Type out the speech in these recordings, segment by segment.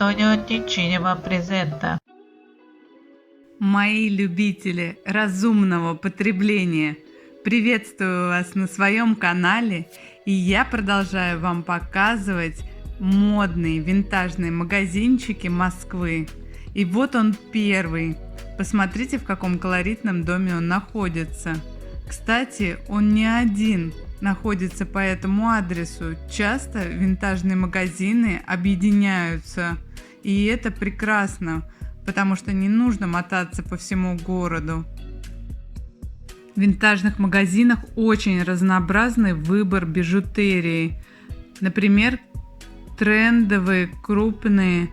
Антонио Тичинева презента. Мои любители разумного потребления, приветствую вас на своем канале, и я продолжаю вам показывать модные винтажные магазинчики Москвы. И вот он первый. Посмотрите, в каком колоритном доме он находится. Кстати, он не один находится по этому адресу. Часто винтажные магазины объединяются, и это прекрасно, потому что не нужно мотаться по всему городу. В винтажных магазинах очень разнообразный выбор бижутерии. Например, трендовые крупные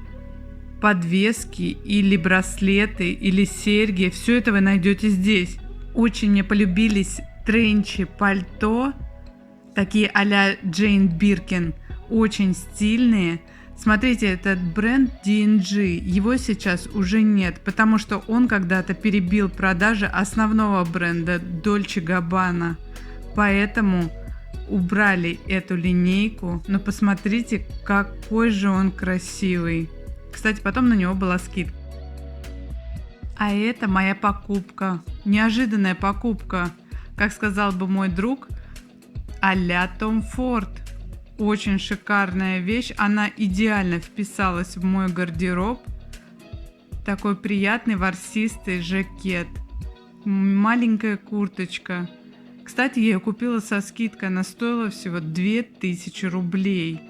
подвески или браслеты или серьги. Все это вы найдете здесь. Очень мне полюбились тренчи, пальто, такие а-ля Джейн Биркин, очень стильные. Смотрите, этот бренд D&G, его сейчас уже нет, потому что он когда-то перебил продажи основного бренда Dolce Gabbana. Поэтому убрали эту линейку, но посмотрите, какой же он красивый. Кстати, потом на него была скидка. А это моя покупка, неожиданная покупка, как сказал бы мой друг, а-ля Том Форд. Очень шикарная вещь, она идеально вписалась в мой гардероб. Такой приятный ворсистый жакет, маленькая курточка. Кстати, я ее купила со скидкой, она стоила всего 2000 рублей.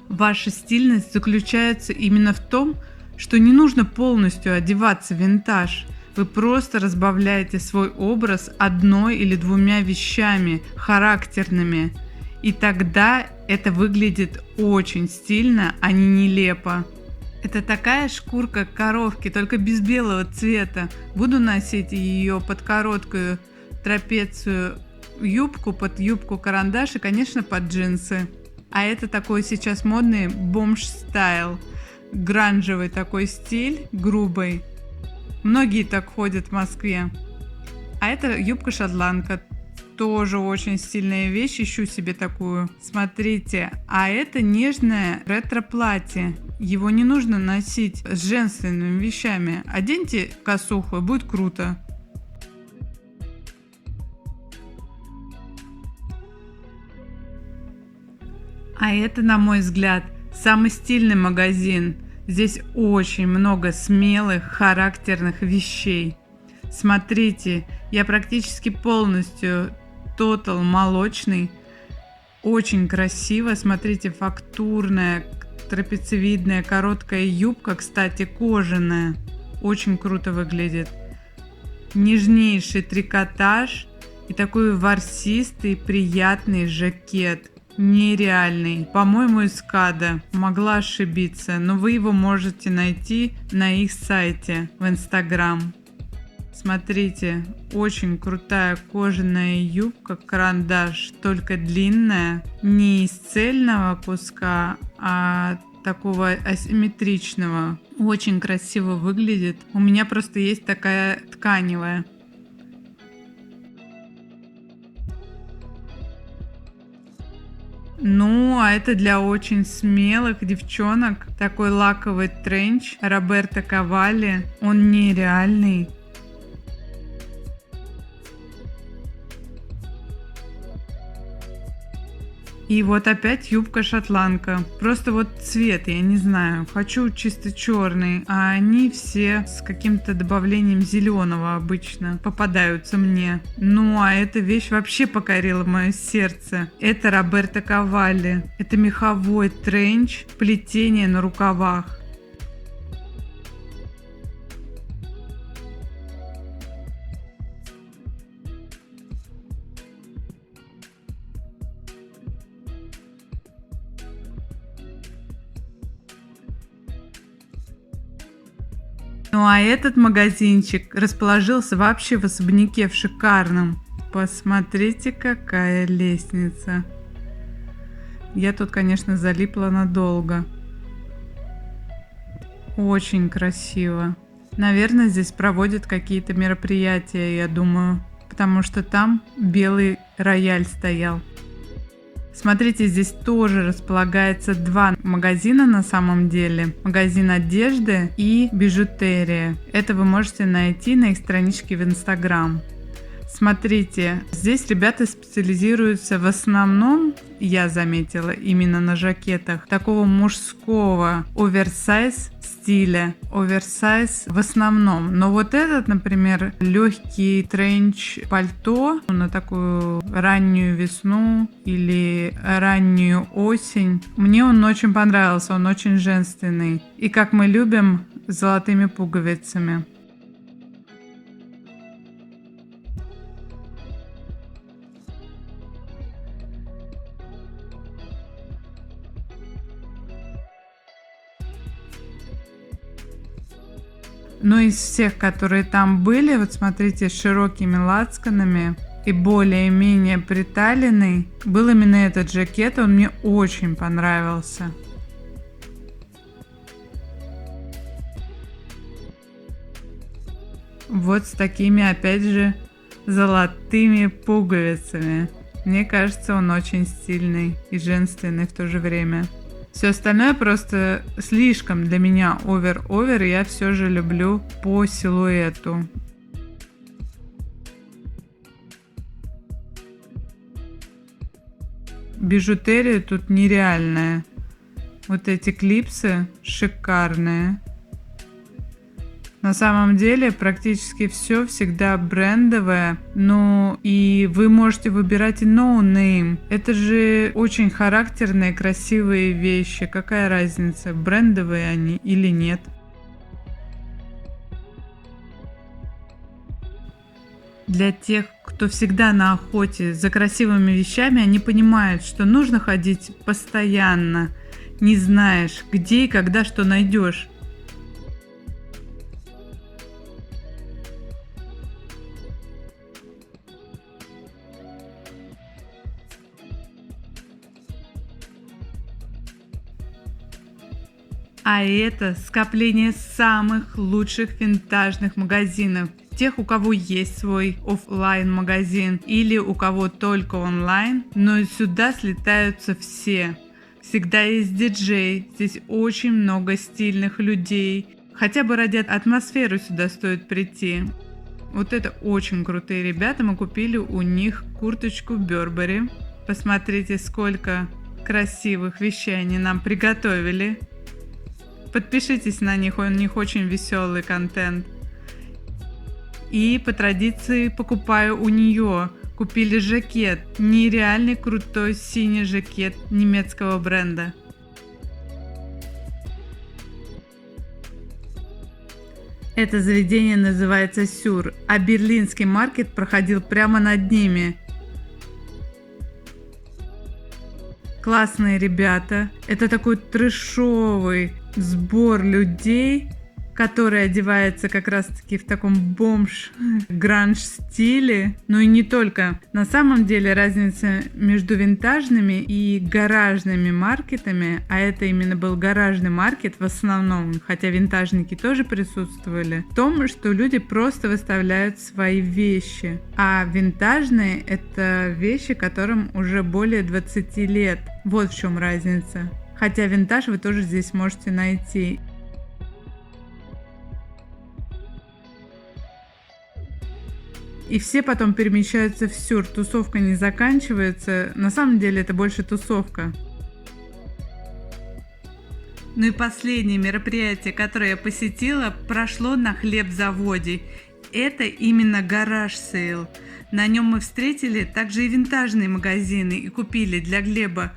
Ваша стильность заключается именно в том, что не нужно полностью одеваться в винтаж. Вы просто разбавляете свой образ одной или двумя вещами характерными. И тогда это выглядит очень стильно, а не нелепо. Это такая шкурка коровки, только без белого цвета. Буду носить ее под короткую трапецию юбку, под юбку-карандаш и, конечно, под джинсы. А это такой сейчас модный бомж-стайл. Гранжевый такой стиль, грубый. Многие так ходят в Москве. А это юбка-шотландка. Тоже очень стильная вещь. Ищу себе такую. Смотрите. А это нежное ретро-платье. Его не нужно носить с женственными вещами. Оденьте косуху, и будет круто. А это, на мой взгляд, самый стильный магазин. Здесь очень много смелых, характерных вещей. Смотрите, я практически полностью тотал молочный. Очень красиво. Смотрите, фактурная, трапециевидная, короткая юбка, кстати, кожаная. Очень круто выглядит. Нежнейший трикотаж и такой ворсистый, приятный жакет. Нереальный. По-моему, из КАДа. Могла ошибиться, но вы его можете найти на их сайте в Инстаграм. Смотрите, очень крутая кожаная юбка, карандаш, только длинная, не из цельного куска, а такого асимметричного. Очень красиво выглядит. У меня просто есть такая тканевая. Ну, а это для очень смелых девчонок. Такой лаковый тренч Роберто Кавалли. Он нереальный. И вот опять юбка-шотландка. Просто вот цвет, я не знаю. Хочу чисто черный, а они все с каким-то добавлением зеленого обычно попадаются мне. Ну, а эта вещь вообще покорила мое сердце. Это Роберто Кавалли. Это меховой тренч, плетение на рукавах. Ну а этот магазинчик расположился вообще в особняке в шикарном. Посмотрите, какая лестница. Я тут, конечно, залипла надолго. Очень красиво. Наверное, здесь проводят какие-то мероприятия, я думаю, потому что там белый рояль стоял. Смотрите, здесь тоже располагается два магазина на самом деле. Магазин одежды и бижутерия. Это вы можете найти на их страничке в Инстаграм. Смотрите, здесь ребята специализируются в основном, я заметила, именно на жакетах такого мужского оверсайз стиля. Оверсайз в основном. Но вот этот, например, легкий тренч пальто на такую раннюю весну или раннюю осень. Мне он очень понравился, он очень женственный. И как мы любим, с золотыми пуговицами. Но из всех, которые там были, вот смотрите, с широкими лацканами и более-менее приталенный, был именно этот жакет, он мне очень понравился. Вот с такими, опять же, золотыми пуговицами. Мне кажется, он очень стильный и женственный в то же время. Все остальное просто слишком для меня овер-овер, и я все же люблю по силуэту. Бижутерия тут нереальная. Вот эти клипсы шикарные. На самом деле практически все всегда брендовое, ну и вы можете выбирать и no name. Это же очень характерные, красивые вещи. Какая разница, брендовые они или нет? Для тех, кто всегда на охоте за красивыми вещами, они понимают, что нужно ходить постоянно. Не знаешь, где и когда что найдешь. А это скопление самых лучших винтажных магазинов. Тех, у кого есть свой офлайн магазин или у кого только онлайн, но и сюда слетаются все. Всегда есть диджей, здесь очень много стильных людей. Хотя бы ради атмосферы сюда стоит прийти. Вот это очень крутые ребята, мы купили у них курточку Burberry. Посмотрите, сколько красивых вещей они нам приготовили. Подпишитесь на них, у них очень веселый контент. И по традиции покупаю у нее. Купили жакет, нереальный крутой синий жакет немецкого бренда. Это заведение называется Сюр, а берлинский маркет проходил прямо над ними. Классные ребята. Это такой трэшовый сбор людей, который одевается как раз таки в таком бомж-гранж стиле. Ну и не только. На самом деле разница между винтажными и гаражными маркетами, а это именно был гаражный маркет в основном, хотя винтажники тоже присутствовали, в том, что люди просто выставляют свои вещи. А винтажные — это вещи, которым уже более 20 лет. Вот в чем разница. Хотя винтаж вы тоже здесь можете найти. И все потом перемещаются в Сюр. Тусовка не заканчивается. На самом деле это больше тусовка. Ну и последнее мероприятие, которое я посетила, прошло на хлебзаводе. Это именно гараж-сейл. На нем мы встретили также и винтажные магазины и купили для Глеба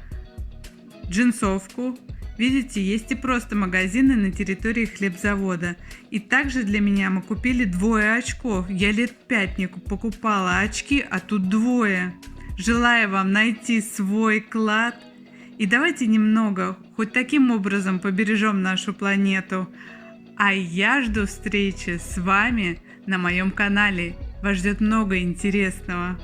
джинсовку. Видите, есть и просто магазины на территории хлебзавода. И также для меня мы купили 2 очков. Я лет 5 не покупала очки, а тут 2. Желаю вам найти свой клад. И давайте немного, хоть таким образом побережем нашу планету. А я жду встречи с вами на моем канале. Вас ждет много интересного.